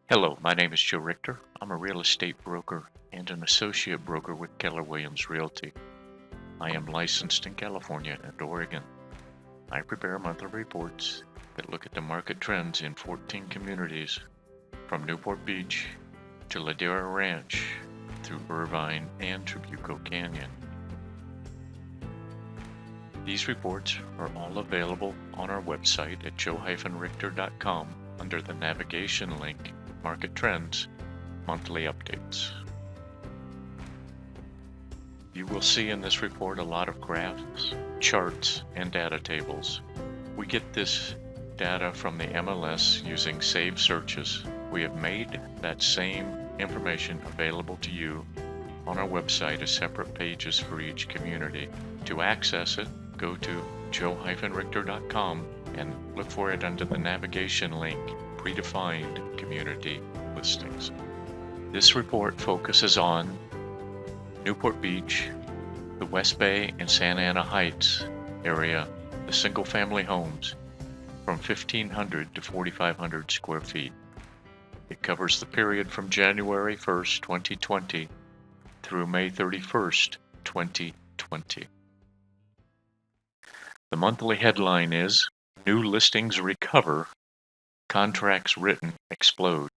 Hello, my name is Joe Richter. I'm a real estate broker and an associate broker with Keller Williams Realty. I am licensed in California and Oregon. I prepare monthly reports that look at the market trends in 14 communities, from Newport Beach to Ladera Ranch through Irvine and Trabuco Canyon. These reports are all available on our website at joe-richter.com under the navigation link Market Trends Monthly Updates. You will see in this report a lot of graphs, charts, and data tables. We get this data from the MLS using saved searches. We have made that same information available to you on our website as separate pages for each community. To access it, go to joe-richter.com and look for it under the navigation link Predefined Community Listings. This report focuses on Newport Beach, the West Bay and Santa Ana Heights area, the single-family homes from 1,500 to 4,500 square feet. It covers the period from January 1st, 2020 through May 31st, 2020. The monthly headline is New Listings Recover, Contracts Written Explode.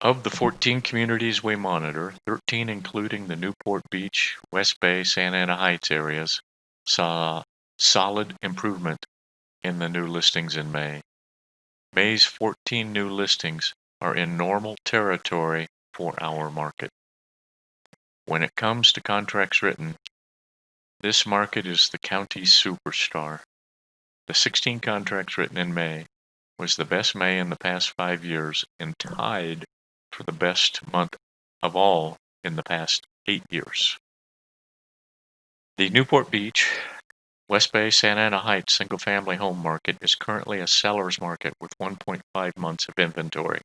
Of the 14 communities we monitor, 13 including the Newport Beach, West Bay, Santa Ana Heights areas saw solid improvement in the new listings in May. May's 14 new listings are in normal territory for our market. When it comes to contracts written, this market is the county's superstar. The 16 contracts written in May was the best May in the past 5 years and tied for the best month of all in the past 8 years. The Newport Beach, West Bay, Santa Ana Heights single-family home market is currently a seller's market with 1.5 months of inventory.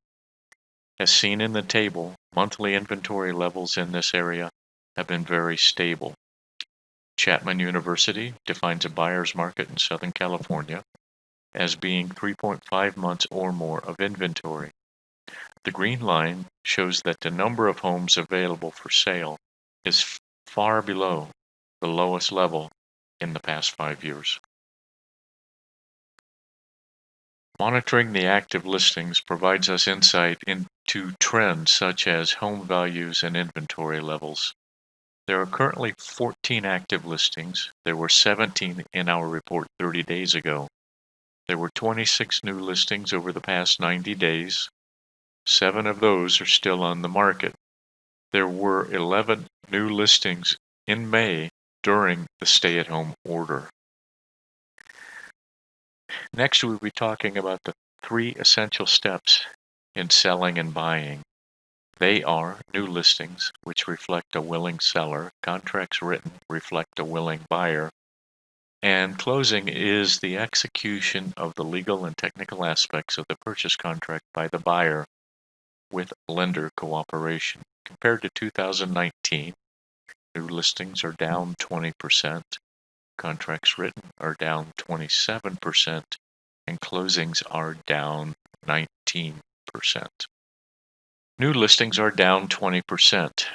As seen in the table, monthly inventory levels in this area have been very stable. Chapman University defines a buyer's market in Southern California as being 3.5 months or more of inventory. The green line shows that the number of homes available for sale is far below the lowest level in the past 5 years. Monitoring the active listings provides us insight into trends such as home values and inventory levels. There are currently 14 active listings. There were 17 in our report 30 days ago. There were 26 new listings over the past 90 days. 7 of those are still on the market. There were 11 new listings in May during the stay-at-home order. Next, we'll be talking about the 3 essential steps in selling and buying. They are new listings, which reflect a willing seller, contracts written reflect a willing buyer, and closing is the execution of the legal and technical aspects of the purchase contract by the buyer with lender cooperation. Compared to 2019, new listings are down 20%, contracts written are down 27%, and closings are down 19%. New listings are down 20%.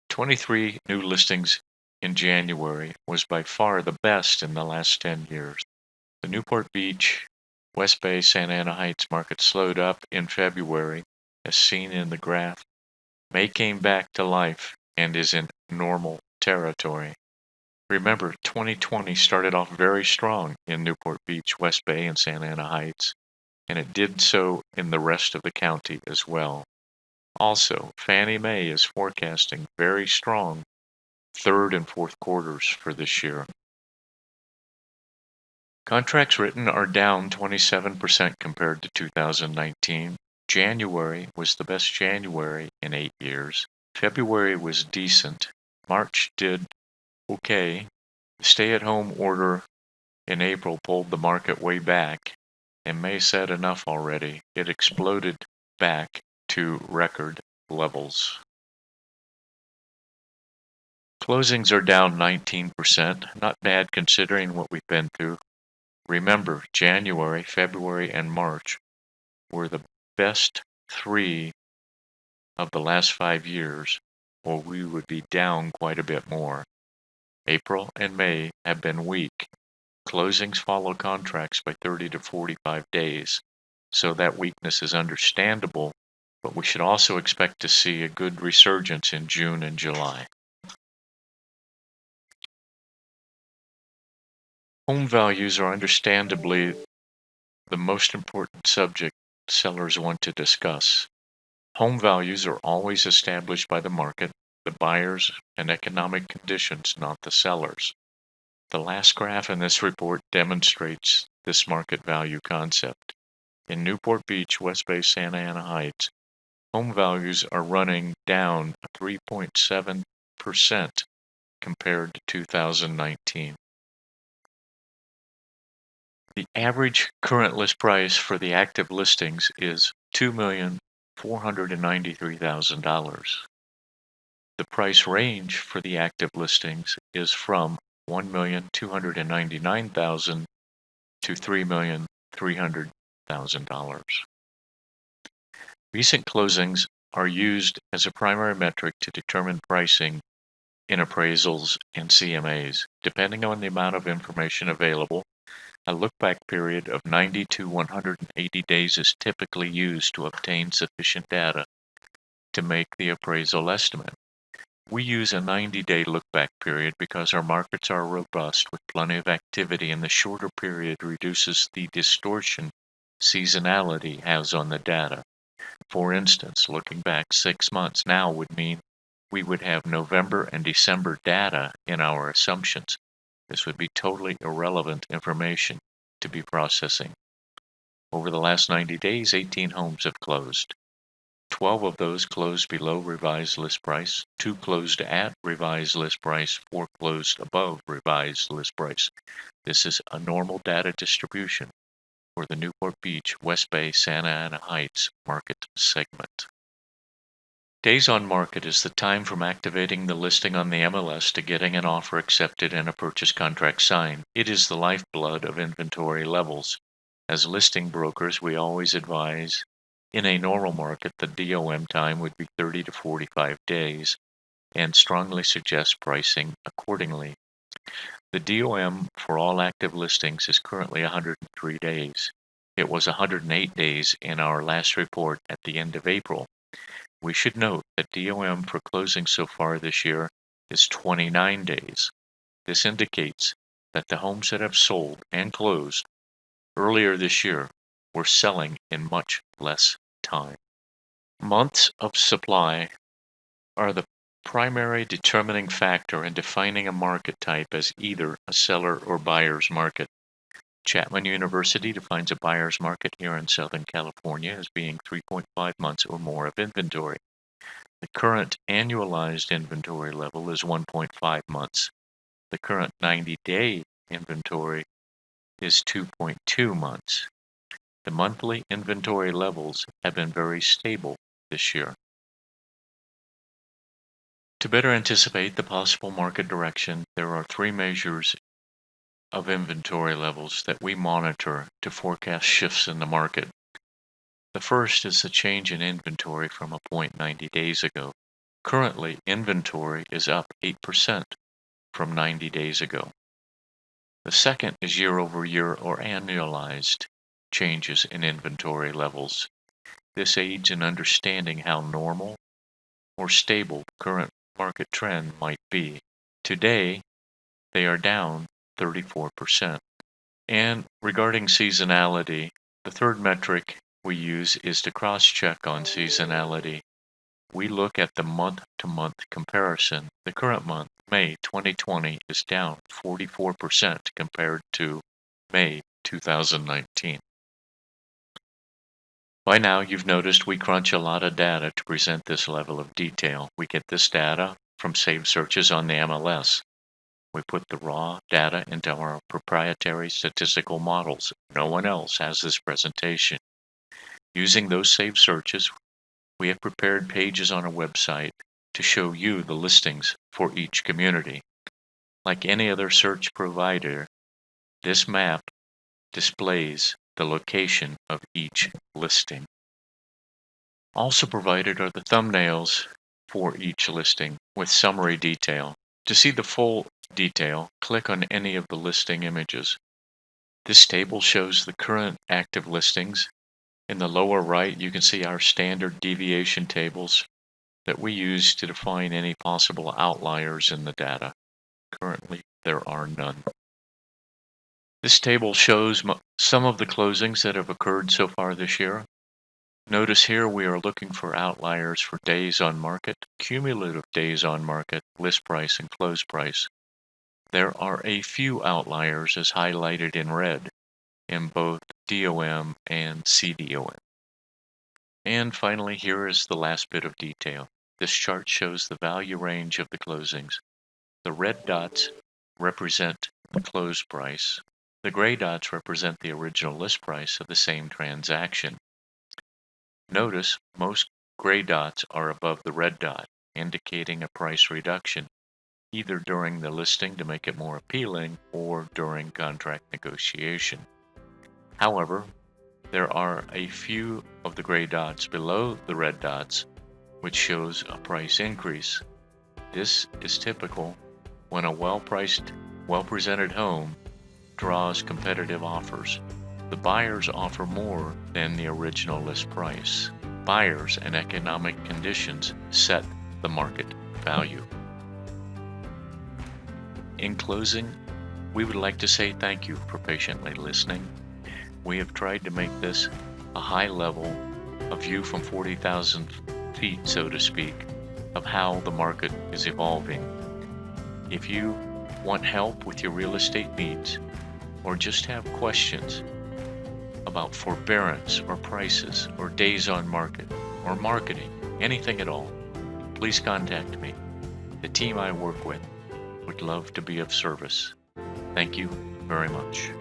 23 new listings in January was by far the best in the last 10 years. The Newport Beach, West Bay, Santa Ana Heights market slowed up in February, as seen in the graph. May came back to life and is in normal territory. Remember, 2020 started off very strong in Newport Beach, West Bay, and Santa Ana Heights, and it did so in the rest of the county as well. Also, Fannie Mae is forecasting very strong third and fourth quarters for this year. Contracts written are down 27% compared to 2019. January was the best January in 8 years. February was decent. March did okay. The stay-at-home order in April pulled the market way back, and May said enough already. It exploded back to record levels. Closings are down 19%, not bad considering what we've been through. Remember, January, February, and March were the best 3 of the last 5 years, or we would be down quite a bit more. April and May have been weak. Closings follow contracts by 30 to 45 days, so that weakness is understandable, but we should also expect to see a good resurgence in June and July. Home values are understandably the most important subject sellers want to discuss. Home values are always established by the market, the buyers, and economic conditions, not the sellers. The last graph in this report demonstrates this market value concept. In Newport Beach, West Bay, Santa Ana Heights, home values are running down 3.7% compared to 2019. The average current list price for the active listings is $2,493,000. The price range for the active listings is from $1,299,000 to $3,300,000. Recent closings are used as a primary metric to determine pricing in appraisals and CMAs. Depending on the amount of information available, a look-back period of 90 to 180 days is typically used to obtain sufficient data to make the appraisal estimate. We use a 90-day look-back period because our markets are robust with plenty of activity, and the shorter period reduces the distortion seasonality has on the data. For instance, looking back 6 months now would mean we would have November and December data in our assumptions. This would be totally irrelevant information to be processing. Over the last 90 days, 18 homes have closed. 12 of those closed below revised list price, 2 closed at revised list price, 4 closed above revised list price. This is a normal data distribution for the Newport Beach, West Bay, Santa Ana Heights market segment. Days on market is the time from activating the listing on the MLS to getting an offer accepted and a purchase contract signed. It is the lifeblood of inventory levels. As listing brokers, we always advise in a normal market, the DOM time would be 30 to 45 days and strongly suggest pricing accordingly. The DOM for all active listings is currently 103 days. It was 108 days in our last report at the end of April. We should note that DOM for closing so far this year is 29 days. This indicates that the homes that have sold and closed earlier this year were selling in much less time. Months of supply are the primary determining factor in defining a market type as either a seller or buyer's market. Chapman University defines a buyer's market here in Southern California as being 3.5 months or more of inventory. The current annualized inventory level is 1.5 months. The current 90-day inventory is 2.2 months. The monthly inventory levels have been very stable this year. To better anticipate the possible market direction, there are 3 measures of inventory levels that we monitor to forecast shifts in the market. The first is the change in inventory from a point 90 days ago. Currently, inventory is up 8% from 90 days ago. The second is year-over-year or annualized changes in inventory levels. This aids in understanding how normal or stable the current market trend might be. Today, they are down 34%. And regarding seasonality, the third metric we use is to cross-check on seasonality. We look at the month-to-month comparison. The current month, May 2020, is down 44% compared to May 2019. By now, you've noticed we crunch a lot of data to present this level of detail. We get this data from saved searches on the MLS. We put the raw data into our proprietary statistical models. No one else has this presentation. Using those saved searches, we have prepared pages on our website to show you the listings for each community. Like any other search provider, this map displays the location of each listing. Also provided are the thumbnails for each listing with summary detail. To see the full detail, click on any of the listing images. This table shows the current active listings. In the lower right, you can see our standard deviation tables that we use to define any possible outliers in the data. Currently, there are none. This table shows some of the closings that have occurred so far this year. Notice here we are looking for outliers for days on market, cumulative days on market, list price, and close price. There are a few outliers as highlighted in red in both DOM and CDOM. And finally, here is the last bit of detail. This chart shows the value range of the closings. The red dots represent the close price. The gray dots represent the original list price of the same transaction. Notice most gray dots are above the red dot, indicating a price reduction, either during the listing to make it more appealing or during contract negotiation. However, there are a few of the gray dots below the red dots, which shows a price increase. This is typical when a well-priced, well-presented home draws competitive offers. The buyers offer more than the original list price. Buyers and economic conditions set the market value. In closing, we would like to say thank you for patiently listening. We have tried to make this a high level, a view from 40,000 feet, so to speak, of how the market is evolving. If you want help with your real estate needs, or just have questions about forbearance or prices or days on market or marketing, anything at all, please contact me. The team I work with would love to be of service. Thank you very much.